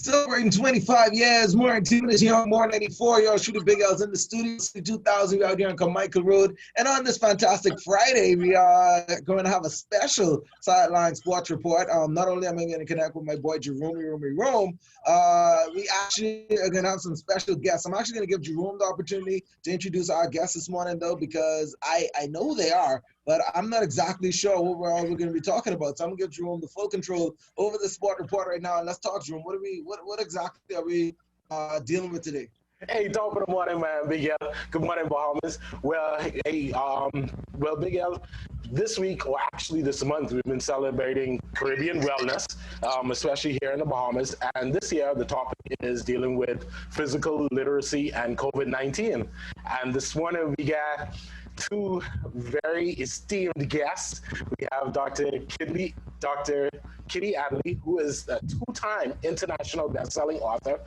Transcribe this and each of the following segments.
Celebrating 25 years, more activities here on More 94. Y'all shooting big L's in the studio. 2000, we out here on Carmichael Road. And on this fantastic Friday, we are going to have a special Sideline Sports Report. Not only am I going to connect with my boy Jerome, we actually are going to have some special guests. I'm actually going to give Jerome the opportunity to introduce our guests this morning, though, because I know who they are, but I'm not exactly sure what we're going to be talking about. So I'm going to give Jerome the full control over the sport report right now. And let's talk, Jerome. What exactly are we dealing with today? Hey, top of the morning, man, Big L. Good morning, Bahamas. Well, Big L, this week, or actually this month, we've been celebrating Caribbean wellness, especially here in the Bahamas. And this year, the topic is dealing with physical literacy and COVID-19. And this morning, we got two very esteemed guests. We have Dr. Kitty Adderley, who is a two-time international best-selling author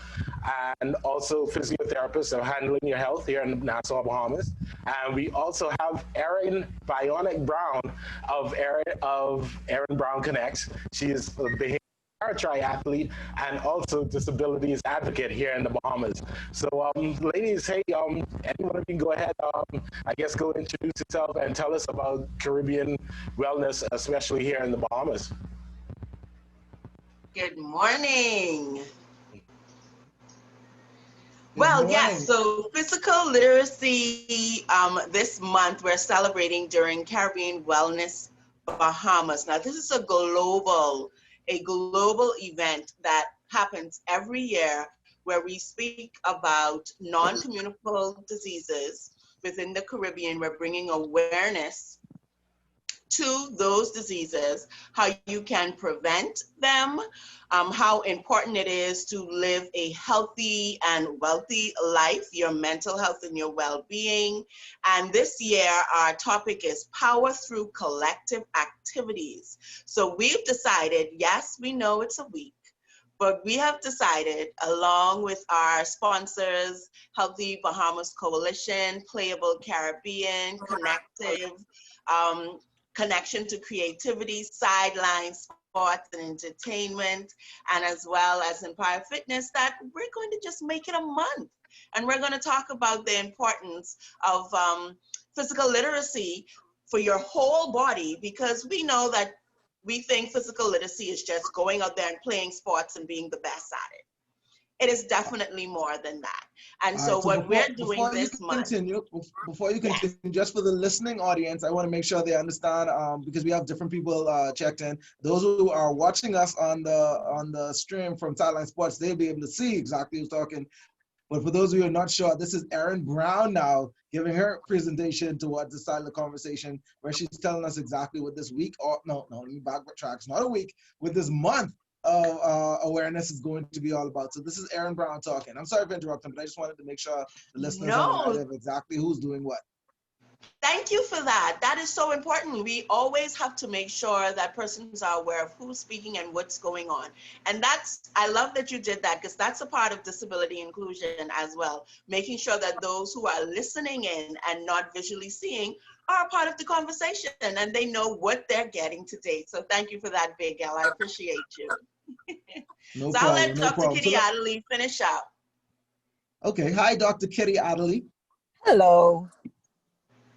and also physiotherapist of Handling Your Health here in Nassau, Bahamas. And we also have Erin Bionic Brown of Erin Brown Connects. She is a behavior triathlete and also disabilities advocate here in the Bahamas. So, ladies, hey, anyone of you go ahead, I guess go introduce yourself and tell us about Caribbean wellness, especially here in the Bahamas. Good morning. Well, yes, so physical literacy, this month we're celebrating during Caribbean Wellness Bahamas. Now, this is a global event that happens every year where we speak about non-communicable diseases within the Caribbean. We're bringing awareness to those diseases, how you can prevent them, how important it is to live a healthy and wealthy life, your mental health and your well-being. And this year, our topic is power through collective activities. So we've decided, yes, we know it's a week, but we have decided, along with our sponsors, Healthy Bahamas Coalition, Playable Caribbean, Connective, Connection to Creativity, Sideline Sports and Entertainment, and as well as Empire Fitness, that we're going to just make it a month. And we're going to talk about the importance of physical literacy for your whole body, because we know that we think physical literacy is just going out there and playing sports and being the best at it. It is definitely more than that. And so what we're doing this month. Before you continue, just for the listening audience, I want to make sure they understand, because we have different people checked in. Those who are watching us on the stream from Sideline Sports, they'll be able to see exactly who's talking. But for those of you who are not sure, this is Erin Brown now giving her presentation towards the side of the conversation, where she's telling us exactly what this week, or no, let me backtrack, it's not a week, with this month of awareness is going to be all about. So this is Erin Brown talking. I'm sorry for interrupting, but I just wanted to make sure the listeners know exactly who's doing what. Thank you for that. That is so important. We always have to make sure that persons are aware of who's speaking and what's going on. And I love that you did that, because that's a part of disability inclusion as well. Making sure that those who are listening in and not visually seeing are a part of the conversation and they know what they're getting today. So thank you for that, Big L. I appreciate you. I'll let Dr. Kitty Adderley finish up. Okay. Hi, Dr. Kitty Adderley. Hello.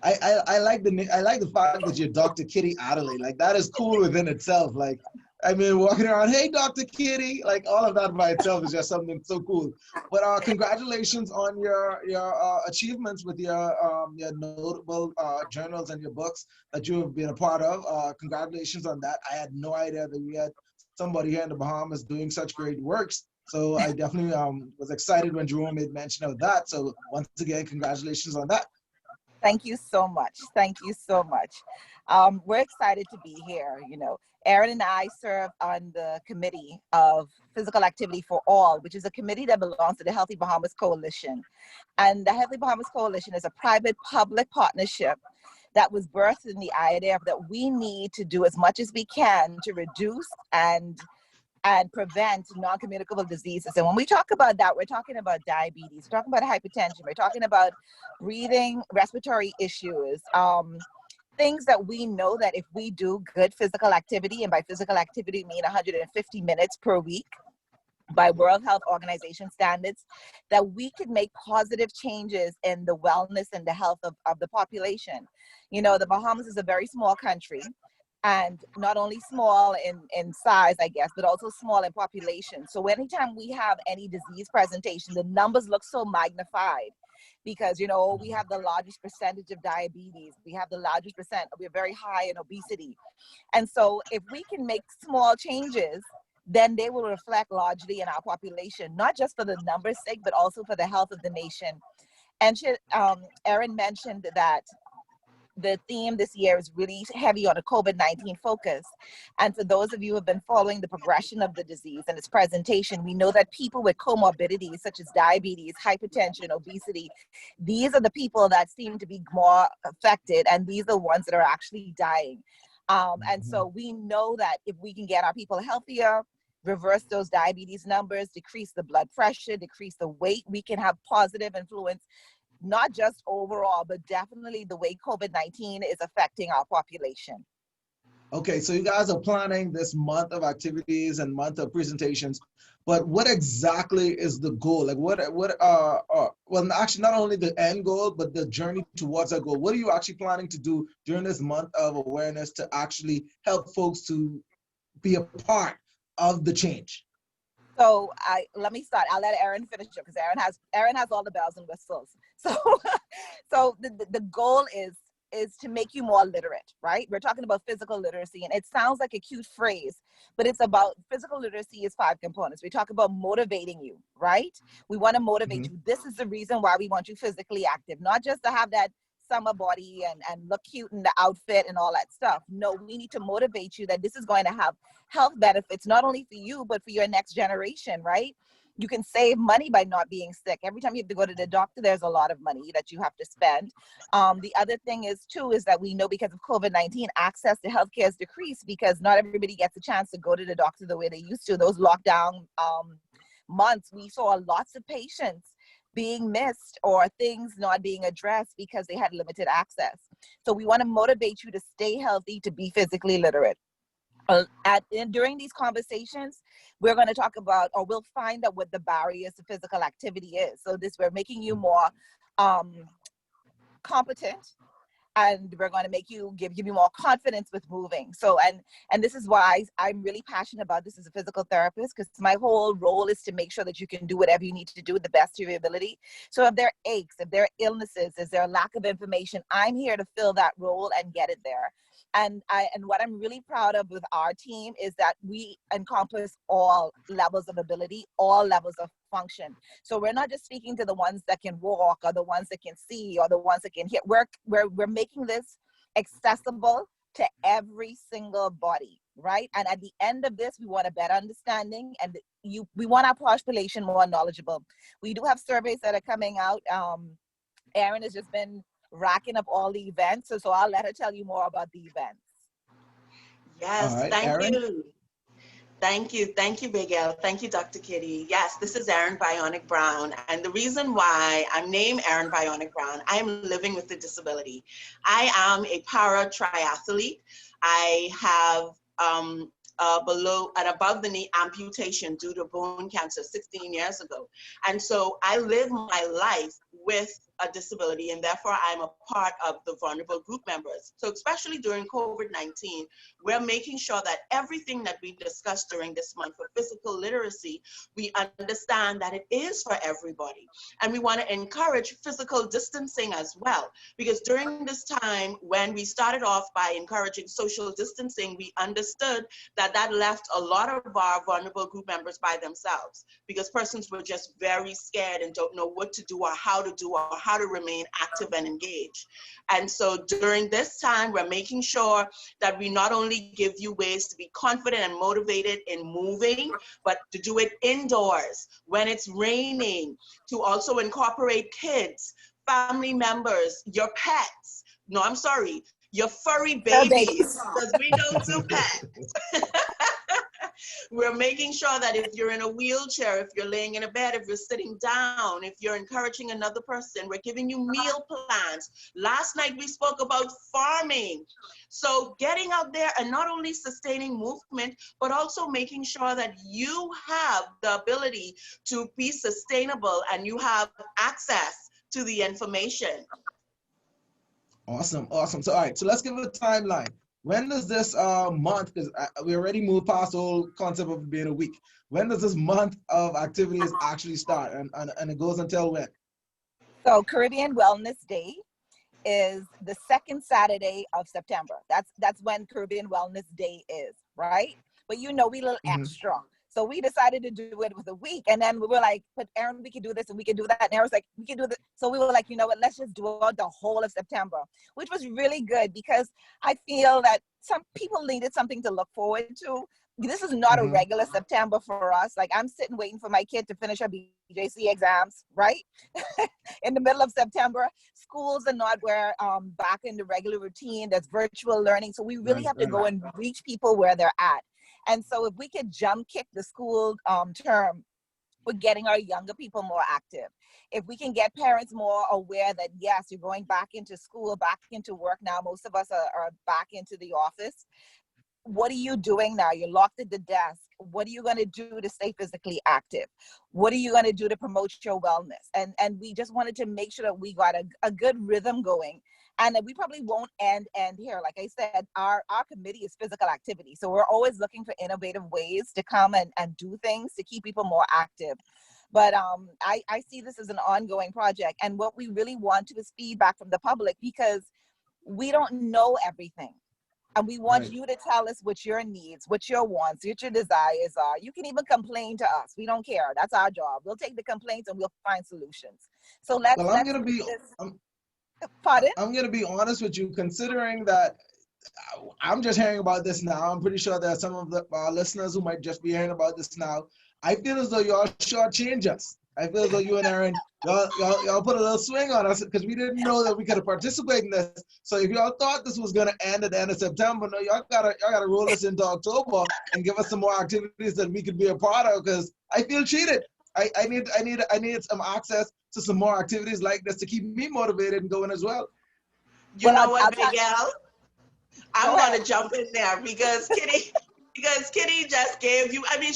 I like the fact that you're Dr. Kitty Adderley. Like, that is cool within itself. Like, I mean, walking around, hey, Dr. Kitty, like, all of that by itself is just something so cool. But congratulations on your achievements with your notable journals and your books that you have been a part of. Congratulations on that. I had no idea that we had somebody here in the Bahamas doing such great works. So I definitely was excited when Jerome made mention of that. So once again, congratulations on that. Thank you so much. Thank you so much. We're excited to be here. You know, Erin and I serve on the committee of Physical Activity for All, which is a committee that belongs to the Healthy Bahamas Coalition. And the Healthy Bahamas Coalition is a private-public partnership that was birthed in the idea that we need to do as much as we can to reduce and prevent non-communicable diseases. And when we talk about that, we're talking about diabetes, we're talking about hypertension, we're talking about breathing, respiratory issues, things that we know that if we do good physical activity, and by physical activity, I mean 150 minutes per week, by World Health Organization standards, that we could make positive changes in the wellness and the health of the population. You know, the Bahamas is a very small country, and not only small in size, I guess, but also small in population. So anytime we have any disease presentation, the numbers look so magnified because, you know, we have the largest percentage of diabetes. We have the largest percent, we're very high in obesity. And so if we can make small changes, then they will reflect largely in our population, not just for the numbers' sake, but also for the health of the nation. And Erin mentioned that the theme this year is really heavy on a COVID-19 focus. And for those of you who have been following the progression of the disease and its presentation, we know that people with comorbidities such as diabetes, hypertension, obesity, these are the people that seem to be more affected, and these are the ones that are actually dying. And so we know that if we can get our people healthier, reverse those diabetes numbers, decrease the blood pressure, decrease the weight, we can have positive influence, not just overall, but definitely the way COVID-19 is affecting our population. Okay, so you guys are planning this month of activities and month of presentations, but what exactly is the goal? Like well, actually not only the end goal, but the journey towards that goal. What are you actually planning to do during this month of awareness to actually help folks to be a part of the change? So let me start. I'll let Erin finish it because Erin has all the bells and whistles. So so the goal is to make you more literate, right? We're talking about physical literacy, and it sounds like a cute phrase, but it's about physical literacy is 5 components. We talk about motivating you, right? We want to motivate you. This is the reason why we want you physically active, not just to have that summer body and look cute in the outfit and all that stuff. No, we need to motivate you that this is going to have health benefits, not only for you, but for your next generation, right? You can save money by not being sick. Every time you have to go to the doctor, there's a lot of money that you have to spend. The other thing is that we know because of COVID-19, access to healthcare has decreased because not everybody gets a chance to go to the doctor the way they used to. Those lockdown months, we saw lots of patients being missed or things not being addressed because they had limited access. So we want to motivate you to stay healthy, to be physically literate. During these conversations, we're going to talk about, or we'll find out what the barriers to physical activity is. So we're making you more competent, and we're going to give you more confidence with moving. So, and this is why I'm really passionate about this as a physical therapist, because my whole role is to make sure that you can do whatever you need to do with the best of your ability. So if there are aches, if there are illnesses, is there a lack of information, I'm here to fill that role and get it there. And what I'm really proud of with our team is that we encompass all levels of ability, all levels of function. So we're not just speaking to the ones that can walk or the ones that can see or the ones that can hear. We're making this accessible to every single body, right? And at the end of this, we want a better understanding, and we want our population more knowledgeable. We do have surveys that are coming out. Erin has just been racking up all the events, so I'll let her tell you more about the events. Yes, right, thank Erin? you. Thank you, Big L. Thank you, Dr. Kitty. Yes, this is Erin Bionic Brown. And the reason why I'm named Erin Bionic Brown, I am living with a disability. I am a para triathlete. I have below and above the knee amputation due to bone cancer 16 years ago. And so I live my life with a disability, and therefore I'm a part of the vulnerable group members. So especially during COVID-19, we're making sure that everything that we discuss during this month for physical literacy, we understand that it is for everybody. And we want to encourage physical distancing as well, because during this time, when we started off by encouraging social distancing, we understood that that left a lot of our vulnerable group members by themselves, because persons were just very scared and don't know what to do or how to remain active and engaged. And so during this time, we're making sure that we not only give you ways to be confident and motivated in moving, but to do it indoors when it's raining, to also incorporate kids, family members, your pets. No, I'm sorry, your furry babies, because we don't do pets. We're making sure that if you're in a wheelchair, if you're laying in a bed, if you're sitting down, if you're encouraging another person, we're giving you meal plans. Last night we spoke about farming. So getting out there and not only sustaining movement, but also making sure that you have the ability to be sustainable and you have access to the information. Awesome, awesome. So all right, so let's give it a timeline. When does this month, because we already moved past the whole concept of it being a week. When does this month of activities actually start, and it goes until when? So Caribbean Wellness Day is the second Saturday of September. That's when Caribbean Wellness Day is, right? But you know, we a little extra. So we decided to do it with a week. And then we were like, but Aaron, we can do this and we can do that. And Aaron was like, we can do this. So we were like, you know what, let's just do it the whole of September, which was really good because I feel that some people needed something to look forward to. This is not a regular September for us. Like I'm sitting waiting for my kid to finish her BJC exams, right? In the middle of September. Schools are not where back in the regular routine. There's virtual learning. So we really have to go and reach people where they're at. And so if we could jump kick the school term, we're getting our younger people more active. If we can get parents more aware that, yes, you're going back into school, back into work now. Most of us are back into the office. What are you doing now? You're locked at the desk. What are you going to do to stay physically active? What are you going to do to promote your wellness? And we just wanted to make sure that we got a good rhythm going. And that we probably won't end here. Like I said, our committee is physical activity. So we're always looking for innovative ways to come and do things to keep people more active. But I see this as an ongoing project. And what we really want to is feedback from the public because we don't know everything. And we want you to tell us what your needs, what your wants, what your desires are. You can even complain to us. We don't care. That's our job. We'll take the complaints and we'll find solutions. So let's Pardon? I'm gonna be honest with you, considering that I'm just hearing about this now. I'm pretty sure there are some of our listeners who might just be hearing about this now. I feel as though y'all shortchange us. I feel as though you and Aaron, y'all put a little swing on us because we didn't know that we could participate in this. So if y'all thought this was gonna end at the end of September, no, y'all gotta roll us into October and give us some more activities that we could be a part of because I feel cheated. I need some access to some more activities like this to keep me motivated and going as well. You know what, Miguel? I'm gonna jump in there because Kitty just gave you, I mean,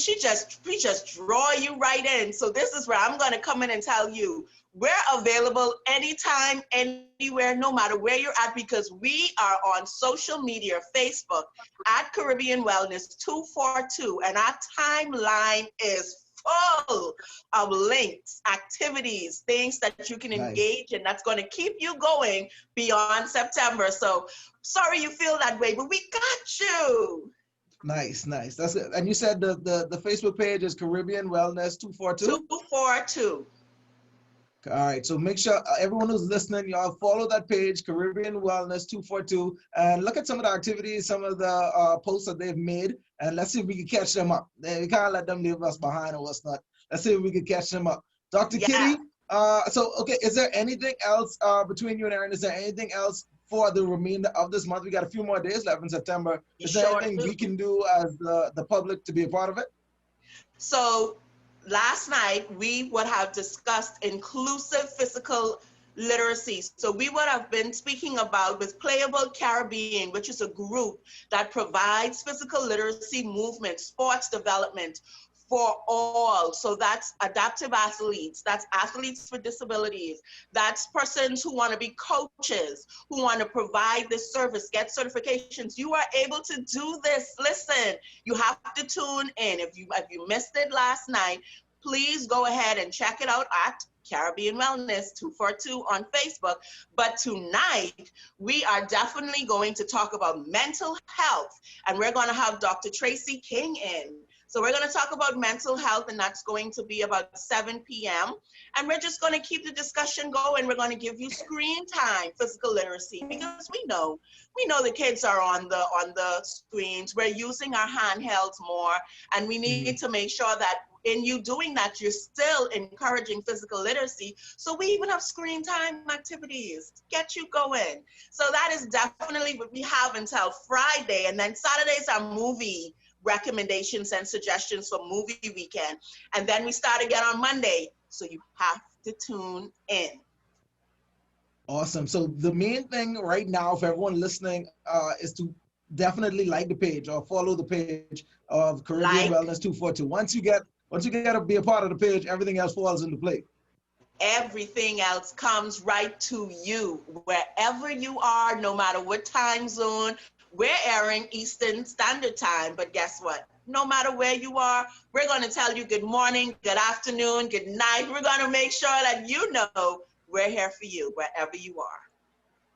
we just draw you right in. So this is where I'm gonna come in and tell you, we're available anytime, anywhere, no matter where you're at, because we are on social media, Facebook, at Caribbean Wellness 242, and our timeline is full of links, activities, things that you can engage in that's going to keep you going beyond September. So sorry you feel that way, but we got you. Nice. That's it. And you said the Facebook page is Caribbean Wellness 242? 242. All right, so make sure everyone who's listening, y'all follow that page, Caribbean Wellness 242, and look at some of the activities, some of the posts that they've made, and let's see if we can catch them up. We can't let them leave us behind or what's not. Let's see if we can catch them up. Dr. Kitty, okay, is there anything else between you and Aaron? Is there anything else for the remainder of this month? We got a few more days left in September. Is there anything we can do as the public to be a part of it? So last night, we would have discussed inclusive physical literacy. So we would have been speaking about with Playable Caribbean, which is a group that provides physical literacy movement, sports development for all. So that's adaptive athletes, that's athletes with disabilities, that's persons who want to be coaches, who want to provide this service, get certifications. You are able to do this. Listen, you have to tune in. If you missed it last night, please go ahead and check it out at Caribbean Wellness 242 on Facebook. But tonight, we are definitely going to talk about mental health, and we're going to have Dr. Tracy King in. So we're going to talk about mental health, and that's going to be about 7 p.m. And we're just going to keep the discussion going. We're going to give you screen time, physical literacy, because we know the kids are on the screens. We're using our handhelds more, and we need to make sure that in you doing that, you're still encouraging physical literacy. So we even have screen time activities to get you going. So that is definitely what we have until Friday. And then Saturdays are movie recommendations and suggestions for movie weekend. And then we start again on Monday. So you have to tune in. Awesome. So the main thing right now for everyone listening is to definitely like the page or follow the page of Caribbean Wellness 242. Once you get to be a part of the page, everything else falls into place. Everything else comes right to you, wherever you are, no matter what time zone. We're airing Eastern Standard Time, but guess what? No matter where you are, we're going to tell you good morning, good afternoon, good night. We're going to make sure that you know we're here for you wherever you are.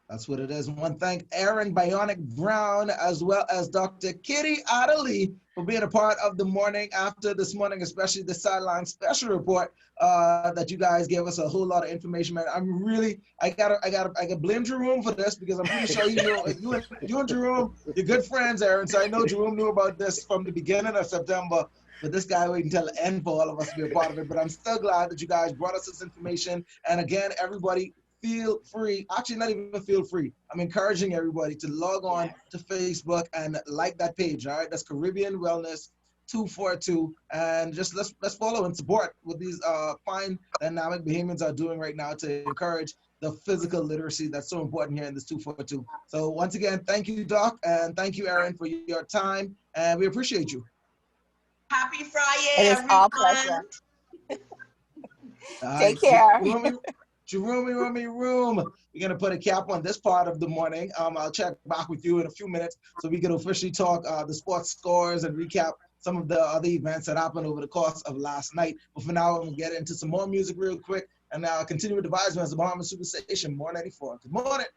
That's what it is. I want to thank Aaron Bionic Brown as well as Dr. Kitty Adderley for being a part of the morning after this morning, especially the Sideline special report that you guys gave us a whole lot of information, man. I gotta blame Jerome for this because I'm pretty sure you and Jerome, you're good friends, Aaron. So I know Jerome knew about this from the beginning of September, but this guy waited until the end for all of us to be a part of it. But I'm still glad that you guys brought us this information. And again, everybody, feel free, actually not even feel free, I'm encouraging everybody to log on to Facebook and like that page. All right, that's Caribbean Wellness 242, and just let's follow and support what these fine dynamic Bahamians are doing right now to encourage the physical literacy that's so important here in this 242. So once again, thank you, Doc, and thank you, Aaron, for your time, and we appreciate you. Happy Friday, it is everyone. our pleasure. Take care. Jerome, we're going to put a cap on this part of the morning. I'll check back with you in a few minutes so we can officially talk the sports scores and recap some of the other events that happened over the course of last night. But for now, I'm going to get into some more music real quick and continue with the Vibes as the Bahamas Super Station, more 94. Good morning.